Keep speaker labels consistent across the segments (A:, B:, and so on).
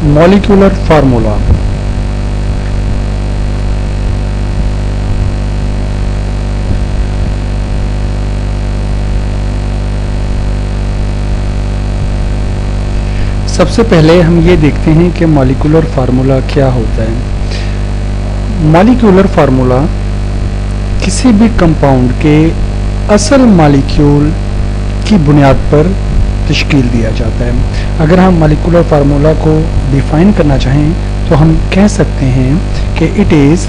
A: Molecular formula. सबसे पहले हम ये देखते हैं कि मॉलिक्यूलर फार्मूला क्या होता है। मॉलिक्यूलर फार्मूला किसी भी कंपाउंड के असल मॉलिक्यूल की बुनियाद पर तश्कील दिया जाता है। अगर हम मॉलिक्यूलर फार्मूला को डिफाइन करना चाहें तो हम कह सकते हैं कि it is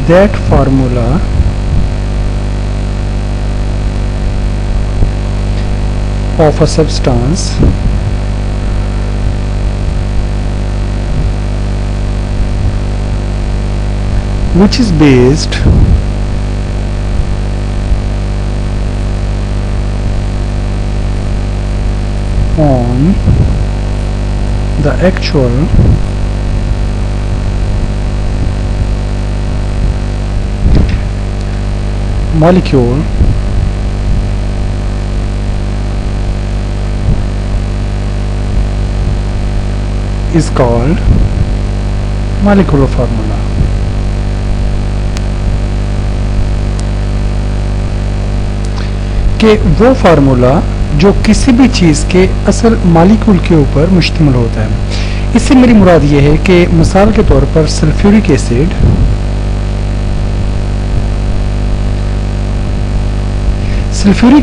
A: that formula of a substance which is based on the actual molecule is called molecular formula। कि वो फार्मूला जो किसी भी चीज़ के असल मॉलिक्यूल के ऊपर मुश्तमिल होता है। इससे मेरी मुराद ये है कि मिसाल के तौर पर सल्फ्यूरिक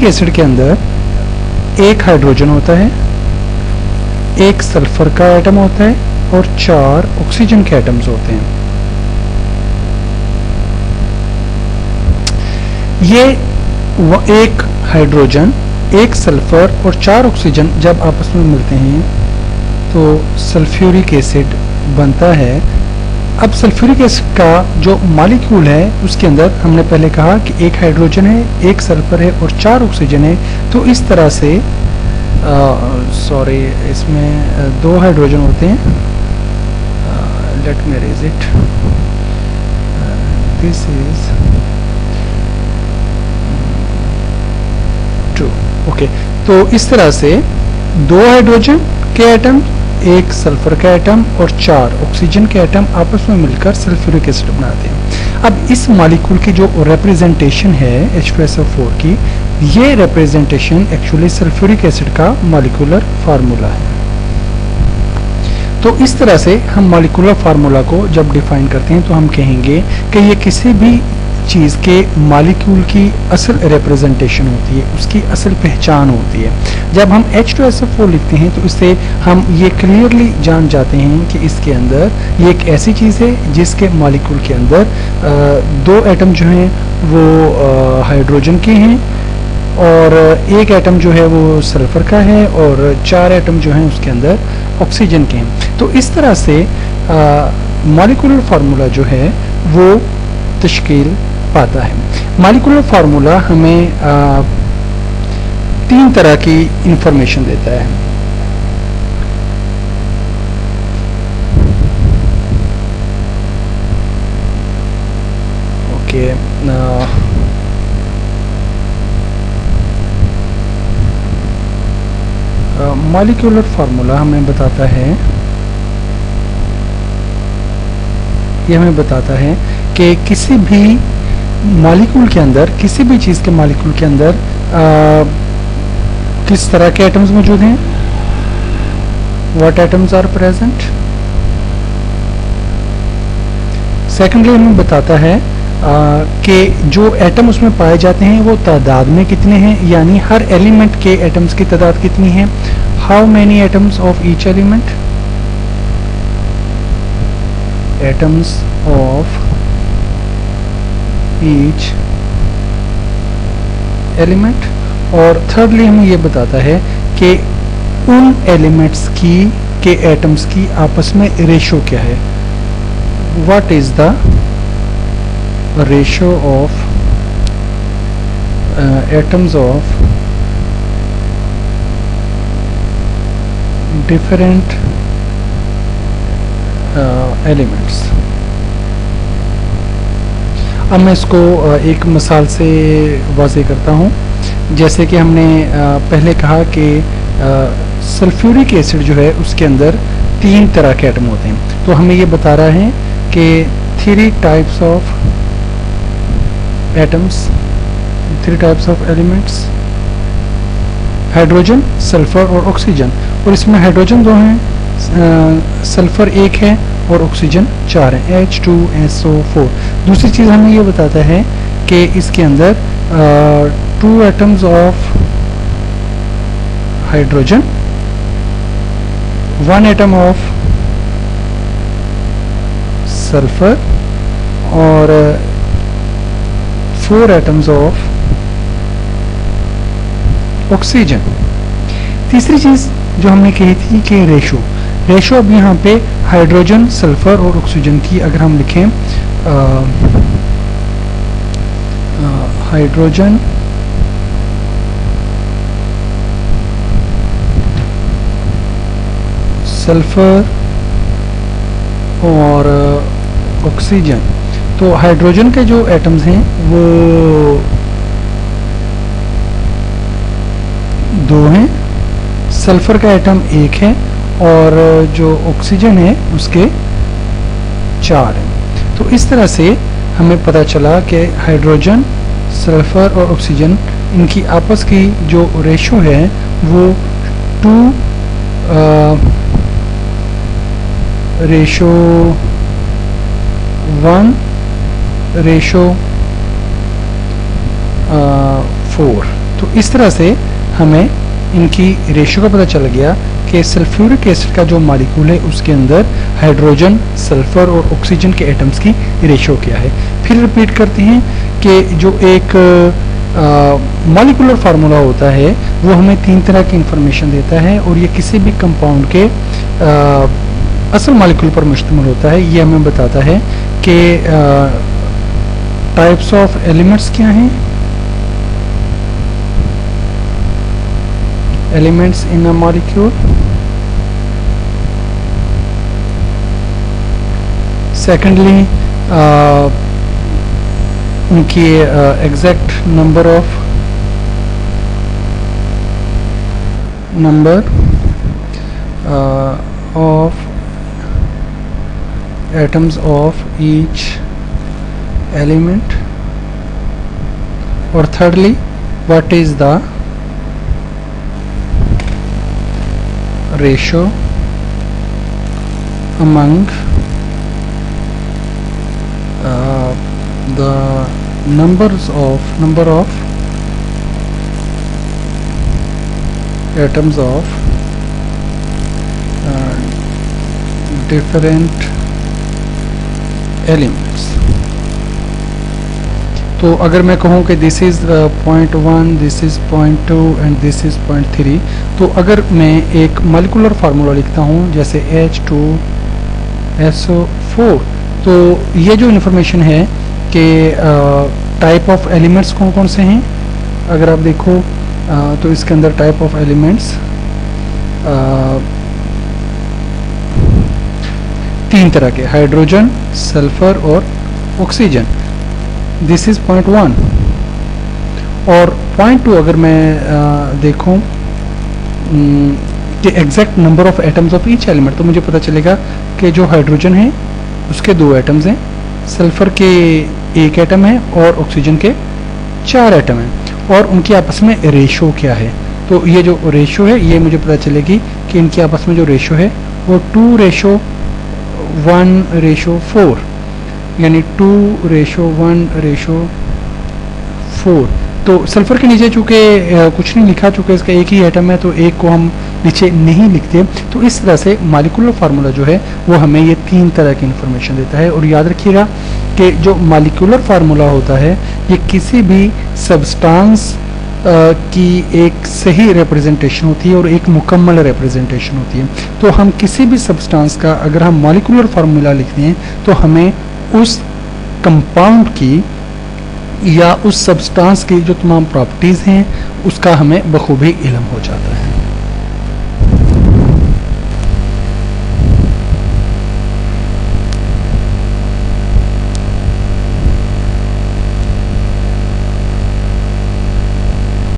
A: एसिड के अंदर एक हाइड्रोजन होता है, एक सल्फर का एटम होता है और 4 ऑक्सीजन के एटम्स होते हैं। ये एक हाइड्रोजन, एक सल्फर और 4 ऑक्सीजन जब आपस में मिलते हैं तो सल्फ्यूरिक एसिड बनता है। अब सल्फ्यूरिक एसिड का जो मॉलिक्यूल है उसके अंदर हमने पहले कहा कि एक हाइड्रोजन है, एक सल्फर है और 4 ऑक्सीजन है। तो इस तरह से सॉरी इसमें 2 हाइड्रोजन होते हैं। Let me raise it, this is 2। Okay, तो इस तरह से 2 हाइड्रोजन के एटम, एक सल्फर का एटम और 4 ऑक्सीजन के एटम आपस में मिलकर सल्फ्यूरिक एसिड बनाते हैं। अब इस मॉलिक्यूल की जो रिप्रेजेंटेशन है H2SO4 की, ये रिप्रेजेंटेशन एक्चुअली सल्फ्यूरिक एसिड का मॉलिक्यूलर फार्मूला है। तो इस तरह से हम मॉलिक्यूलर फार्मूला को जब डिफाइन करते हैं तो हम कहेंगे कि ये किसी भी चीज़ के मॉलिक्यूल की असल रिप्रेजेंटेशन होती है, उसकी असल पहचान होती है। जब हम H2SO4 लिखते हैं तो इससे हम ये क्लियरली जान जाते हैं कि इसके अंदर ये एक ऐसी चीज़ है जिसके मॉलिक्यूल के अंदर 2 एटम जो हैं वो हाइड्रोजन के हैं और एक एटम जो है वो सल्फर का है और 4 एटम जो हैं उसके अंदर ऑक्सीजन के हैं। तो इस तरह से मॉलिक्यूलर फार्मूला जो है वो तश्कील पाता है। मॉलिक्यूलर फार्मूला हमें 3 तरह की इंफॉर्मेशन देता है। ओके, मॉलिक्यूलर फार्मूला हमें बताता है, ये हमें बताता है कि किसी भी मॉलिक्यूल के अंदर, किसी भी चीज़ के मॉलिक्यूल के अंदर किस तरह के एटम्स मौजूद हैं, what atoms are present. Secondly हमें बताता है कि जो एटम उसमें पाए जाते हैं वो तादाद में कितने हैं, यानी हर एलिमेंट के एटम्स की तादाद कितनी है, how many atoms of each element, atoms of each element. और थर्डली हमें ये बताता है कि उन एलिमेंट्स की के एटम्स की आपस में रेशो क्या है, what is the ratio of atoms of different elements. अब मैं इसको एक मिसाल से वाज़ेह करता हूँ। जैसे कि हमने पहले कहा कि सल्फ्यूरिक एसिड जो है उसके अंदर तीन तरह के एटम होते हैं। तो हमें ये बता रहा है कि 3 types of atoms, 3 types of elements, hydrogen, sulphur और ऑक्सीजन। और इसमें हाइड्रोजन 2 हैं, सल्फर 1 है और ऑक्सीजन 4 है, H2SO4। दूसरी चीज़ हमें ये बताता है कि इसके अंदर 2 atoms of hydrogen, 1 atom of sulphur और 4 एटम्स ऑफ ऑक्सीजन। तीसरी चीज जो हमने कही थी कि रेशो अब यहाँ पे हाइड्रोजन, सल्फर और ऑक्सीजन की अगर हम लिखें, हाइड्रोजन, सल्फर और ऑक्सीजन। तो हाइड्रोजन के जो एटम्स हैं वो 2 हैं, सल्फर का एटम 1 है और जो ऑक्सीजन है उसके 4 हैं। तो इस तरह से हमें पता चला कि हाइड्रोजन, सल्फर और ऑक्सीजन इनकी आपस की जो रेशो है वो 2:1:4। तो इस तरह से हमें इनकी रेशो का पता चल गया कि सल्फ्यूरिक एसिड का जो मॉलिक्यूल है उसके अंदर हाइड्रोजन, सल्फर और ऑक्सीजन के एटम्स की रेशो क्या है। फिर रिपीट करते हैं कि जो एक मॉलिक्यूलर फार्मूला होता है वो हमें 3 तरह की इंफॉर्मेशन देता है और ये किसी भी कंपाउंड के असल मॉलिक्यूल पर मुश्तमिल होता है। ये हमें बताता है कि टाइप्स ऑफ एलिमेंट्स क्या हैं, elements in a molecule, secondly उनकी exact number of atoms of each element, or thirdly what is the ratio among the number of atoms of different elements। तो अगर मैं कहूँ कि this is 0.1, this is 0.2 and this is 0.3, तो अगर मैं एक मॉलिक्यूलर फार्मूला लिखता हूँ जैसे H2SO4, तो ये जो इन्फॉर्मेशन है कि टाइप ऑफ एलिमेंट्स कौन कौन से हैं, अगर आप देखो तो इसके अंदर टाइप ऑफ एलिमेंट्स 3 तरह के, हाइड्रोजन, सल्फर और ऑक्सीजन। दिस इज 0.1 और 0.2 अगर मैं देखूं कि exact number of atoms of each element, तो मुझे पता चलेगा कि जो हाइड्रोजन है उसके 2 एटम्स हैं, सल्फर के 1 एटम है और ऑक्सीजन के 4 एटम हैं और उनकी आपस में रेशो क्या है। तो ये जो रेशो है ये मुझे पता चलेगी कि इनकी आपस में जो रेशो है वो 2:1:4, यानी 2:1:4। तो सल्फर के नीचे चूँकि कुछ नहीं लिखा, चूँकि इसका 1 ही एटम है तो 1 को हम नीचे नहीं लिखते। तो इस तरह से मॉलिक्यूलर फार्मूला जो है वो हमें ये 3 तरह की इंफॉर्मेशन देता है। और याद रखिएगा कि जो मॉलिक्यूलर फार्मूला होता है ये किसी भी सब्सटेंस की एक सही रिप्रेजेंटेशन होती है और एक मुकम्मल रिप्रेजेंटेशन होती है। तो हम किसी भी सब्सटेंस का अगर हम मॉलिक्यूलर फार्मूला लिखते हैं तो हमें उस कंपाउंड की या उस सब्सटेंस की जो तमाम प्रॉपर्टीज़ हैं उसका हमें बखूबी इल्म हो जाता है।